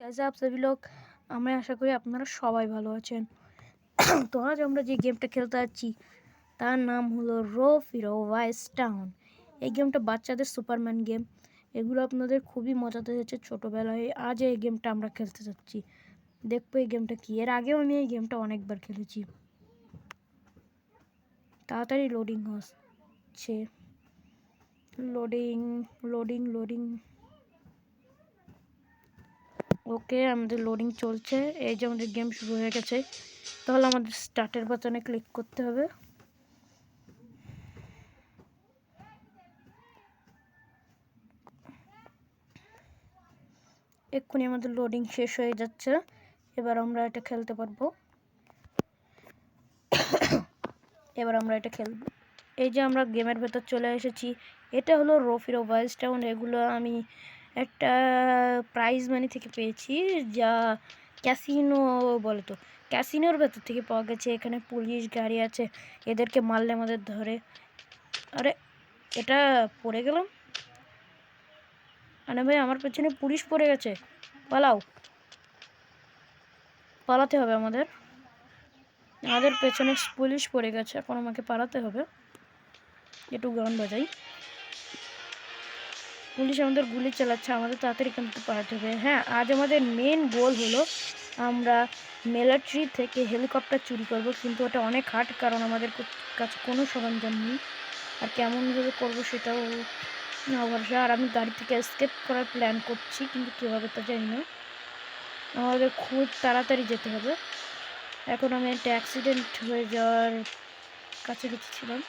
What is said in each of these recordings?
कैसे आप सभी लोग আমি আশা করি আপনারা সবাই ভালো আছেন। তো আজ আমরা যে গেমটা খেলতে যাচ্ছি তার নাম হলো রো ফিরো ভাইস টাউন। এই গেমটা বাচ্চাদের সুপারম্যান গেম। এগুলো আপনাদের খুবই মজাতে হয়েছে ছোটোবেলায়। আজ এই গেমটা আমরা খেলতে যাচ্ছি। দেখবো এই গেমটা কি। এর আগেও আমি এই গেমটা অনেকবার খেলেছি। তাড়াতাড়ি লোডিং হচ্ছে। লোডিং লোডিং লোডিং ওকে, আমাদের লোডিং চলছে। এই যে আমাদের গেম শুরু হয়ে গেছে। তাহলে আমাদের স্টার্টের বাটনে ক্লিক করতে হবে। এক্ষুনি আমাদের লোডিং শেষ হয়ে যাচ্ছে। এবার আমরা এটা খেলতে পারবো। এবার আমরা এটা খেলবো। এই যে আমরা গেমের ভেতর চলে এসেছি। এটা হলো রো ফিরো ভাইস টাউন। এগুলো আমি একটা প্রাইজ মানি থেকে পেয়েছি, যা ক্যাসিনো বলে। তো ক্যাসিনোর ভেতর থেকে পাওয়া গেছে। এখানে পুলিশ গাড়ি আছে, এদেরকে মারলে আমাদের ধরে। আরে এটা পড়ে গেলাম। আরে ভাই, আমার পেছনে পুলিশ পড়ে গেছে। পালাও, পালাতে হবে আমাদের। আমাদের পেছনে পুলিশ পড়ে গেছে, এখন আমাকে পালাতে হবে। একটু গান বাজাই। পুলিশ আমাদের গুলি চালাচ্ছে, আমাদের তাড়াতাড়ি কিন্তু পালাতে হবে। হ্যাঁ, আজ আমাদের মেন গোল হলো আমরা মিলিটারি থেকে হেলিকপ্টার চুরি করব, কিন্তু ওটা অনেক হার্ড, কারণ আমাদের কাছে কোনো সরঞ্জাম নেই। আর কেমনভাবে করবো সেটাও না ভরসা। আর আমি গাড়ি থেকে এসকেপ করার প্ল্যান করছি, কিন্তু কীভাবে তা জানি না। আমাদের খুব তাড়াতাড়ি যেতে হবে। এখন আমি একটা অ্যাক্সিডেন্ট হয়ে যাওয়ার কাছাকাছি ছিলাম।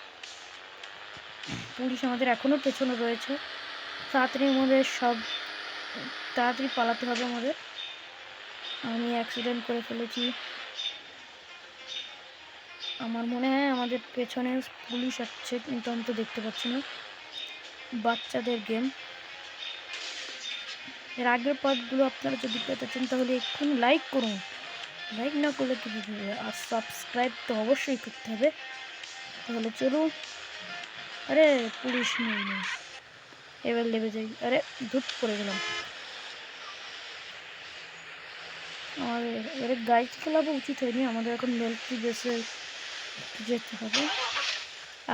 পুলিশ আমাদের এখনও পেছনে রয়েছে। তাড়াতাড়ি পালাতে হবে আমাদের। আমি অ্যাক্সিডেন্ট করে ফেলেছি। আমার মনে হয় আমাদের পেছনে পুলিশ আসছে, কিন্তু আমি তো দেখতে পাচ্ছি না। বাচ্চাদের গেম। এর আগের পার্টগুলো আপনারা যদি পেতে চান তাহলে এক্ষুনি লাইক করুন। লাইক না করলে কীভাবে হবে? আর সাবস্ক্রাইব তো অবশ্যই করতে হবে। তাহলে চলুন। আরে পুলিশ নেই। এবার লেবে যাই। আরে ধূপ করে গেলাম। আমাদের এবারে গাড়ি চালাবো উচিত হয়নি। আমাদের এখন মিলিটারি বেসে যেতে হবে।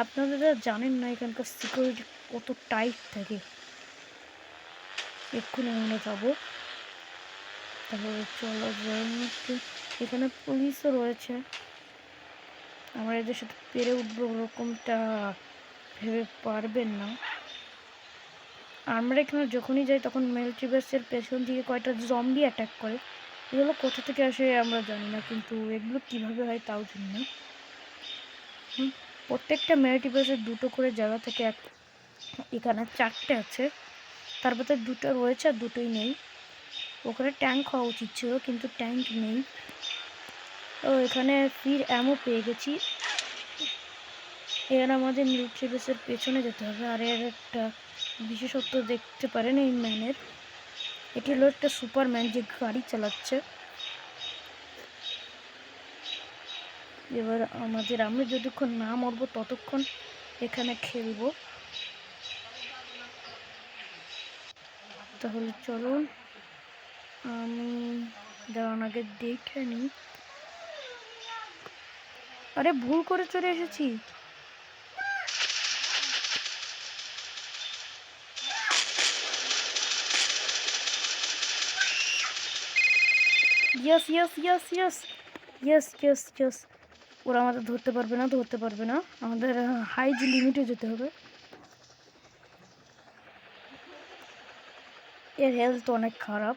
আপনারা জানেন না এখানকার সিকিউরিটি কত টাইট থাকে। এক্ষুনি আমরা যাবো। তাহলে চলো যাই। এখানে পুলিশও রয়েছে। আমরা এদের সাথে পেরে উঠবো ওরকমটা ভেবে পারবেন না। আমরা এখানে যখনই যাই তখন মিলিটারি বেসের পেছন থেকে কয়েকটা জম্বি অ্যাটাক করে। এগুলো কোথা থেকে আসে আমরা জানি না, কিন্তু এগুলো কীভাবে হয় তাও জানি না। প্রত্যেকটা মিলিটারি বেসের দুটো করে জায়গা থেকে এখানে 4টে আছে। তার ভেতরে 2টো রয়েছে আর 2টোই নেই। ওখানে ট্যাঙ্ক হওয়া উচিত ছিল, কিন্তু ট্যাঙ্ক নেই। ও এখানে ফির অ্যামো পেয়ে গেছি। এর আমাদের মিলিটারি বেসের পেছনে যেতে হবে। আর এর একটা বিশেষত্ব দেখতে পারেন এই ম্যানের। এটি হলো একটা সুপারম্যান যে গাড়ি চালাচ্ছে। এবার আমরা যতক্ষণ না মরবো ততক্ষণ এখানে খেলবো। তাহলে চলুন, আমি দাঁড়ান আগে দেখে নিই। আরে ভুল করে চলে এসেছি। Yes yes yes yes yes yes yes. ওরা আমাদের ধরতে পারবে না। আমাদের হাইজ লিমিটে যেতে হবে। এর হেলথ অনেক খারাপ।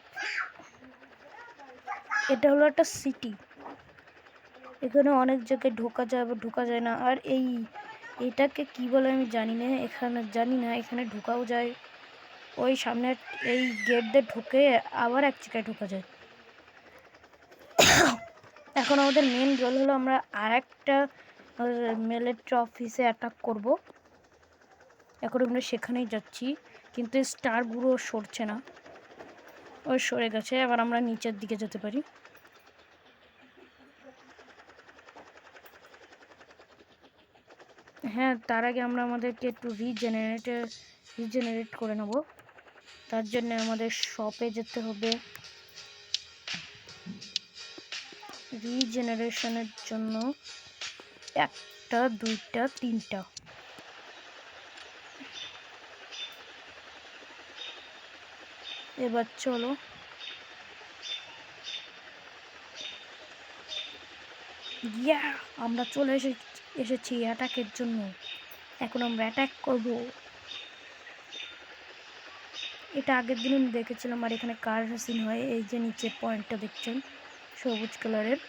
এটা হলো একটা সিটি। এখানে অনেক জায়গায় ঢোকা যায় বা ঢোকা যায় না। আর এটাকে কি বলে আমি জানি না। এখানে ঢোকাও যায়। ওই সামনে এই গেট দিয়ে ঢুকে আবার এক জায়গায় ঢোকা যায়। এখন আমাদের মেন গোল হলো আমরা আরেকটা মিলিটারি অফিসে অ্যাটাক করব। এখন আমরা সেখানেই যাচ্ছি, কিন্তু স্টারগুলো সরছে না। ওই সরে গেছে। এবার আমরা নিচের দিকে যেতে পারি। হ্যাঁ, তার আগে আমরা আমাদেরকে একটু রিজেনারেট করে নেব। তার জন্য আমাদের শপে যেতে হবে। রিজেনারেশনের জন্য 1টা 2টা 3টা। এবার চলো আমরা চলে এসেছি অ্যাটাকের জন্য। এখন আমরা অ্যাটাক করব। এটা আগের দিন আমি দেখেছিলাম। আর এখানে কার সিন হয়, এই যে নিচের পয়েন্টটা দেখছেন সবুজ কালারের।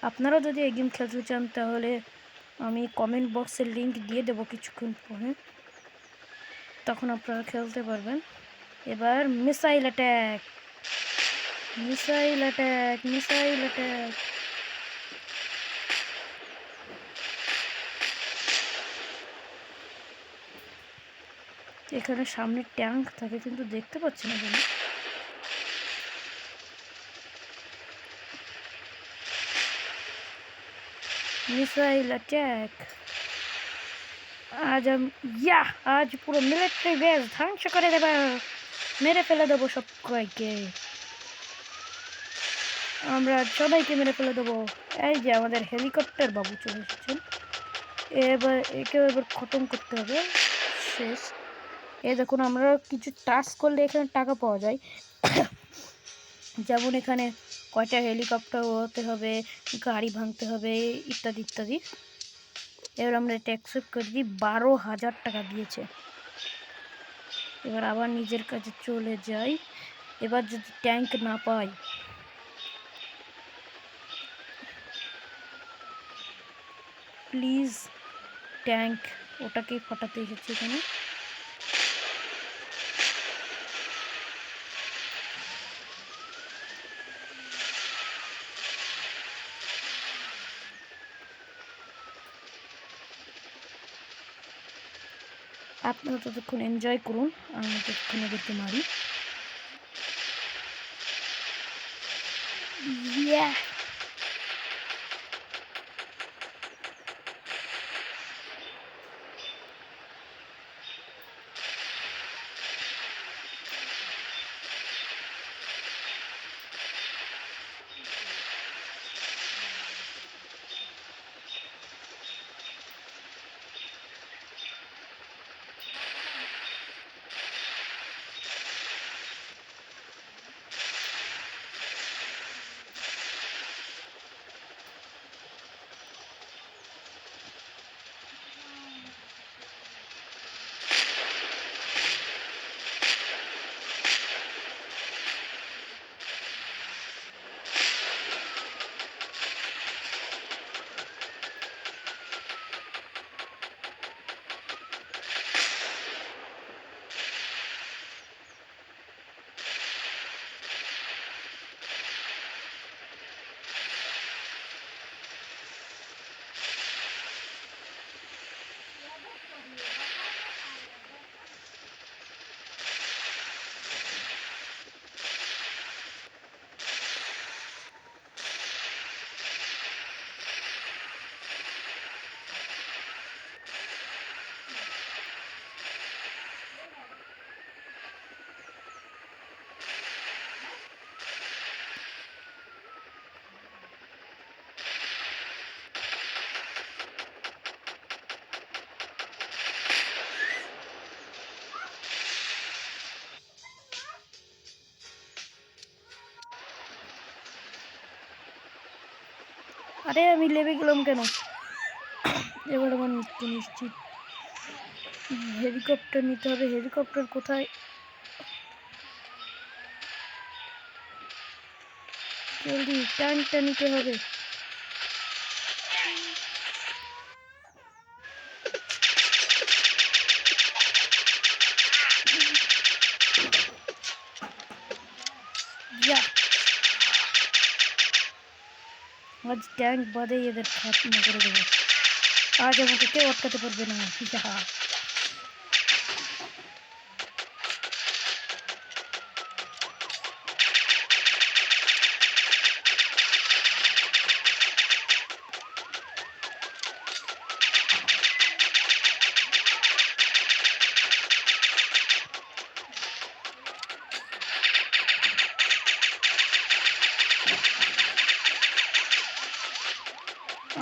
আপনারা যদি এই গেম খেলতে চান তাহলে আমি কমেন্ট বক্সে লিংক দিয়ে দেবো কিছুক্ষণ পরে, তখন আপনারা খেলতে পারবেন। এবার missile attack, missile attack, missile attack. এখানে সামনে ট্যাঙ্ক থাকে কিন্তু দেখতে পাচ্ছি না কেন। Missile attack. আজ পুরো মিলিটারি বেস ধ্বংস করে দেব, মেরে ফেলে দেবো সবাইকে। আমরা সবাইকে মেরে ফেলে দেবো। এই যে আমাদের হেলিকপ্টার বাবু চলে এসেছেন। একেও এবার খতম করতে হবে। শেষ। এই দেখুন, আমরা কিছু টাস্ক করলে এখানে টাকা পাওয়া যায়। যেমন এখানে কয়টা হেলিকপ্টার উড়াতে হবে, গাড়ি ভাঙতে হবে, ইত্যাদি ইত্যাদি। এবার আমরা এটা অ্যাকসেপ্ট করে দিই। 12,000 টাকা দিয়েছে। এবার আবার নিজের কাছে চলে যাই। এবার যদি ট্যাঙ্ক না পাই, প্লিজ ট্যাঙ্ক, ওটাকেই ফাটাতে এসেছি এখানে। আপনারা ততক্ষণ এনজয় করুন, আমি ততক্ষণ এদেরকে মারি। আরে আমি লেবে গেলাম কেন? এবার আমার মৃত্যু নিশ্চিত। হেলিকপ্টার নিতে হবে। হেলিকপ্টার কোথায়? জলদি ট্যাঙ্কটা নিতে হবে। আজ ট্যাঙ্ক বাদেই এদের খাতনা করে দেবো। আজ আমাকে কেউ আটকাতে পারবে না।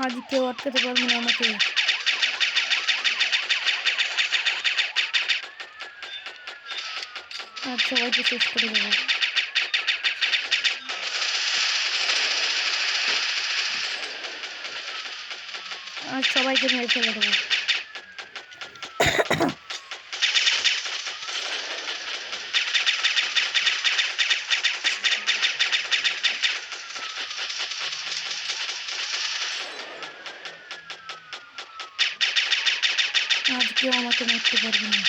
আজ কেউ আটকাতে পারবে না আমাকে। আজ সবাইকে শেষ করে দেবো। আজ সবাইকে মেরে ফেলে দেবো। আজ কেউ আমাকে মারতে পারবে না।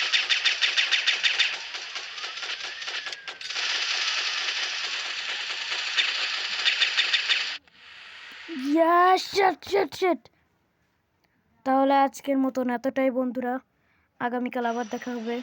তাহলে আজকের মতন এতটাই বন্ধুরা, আগামীকাল আবার দেখা হবে।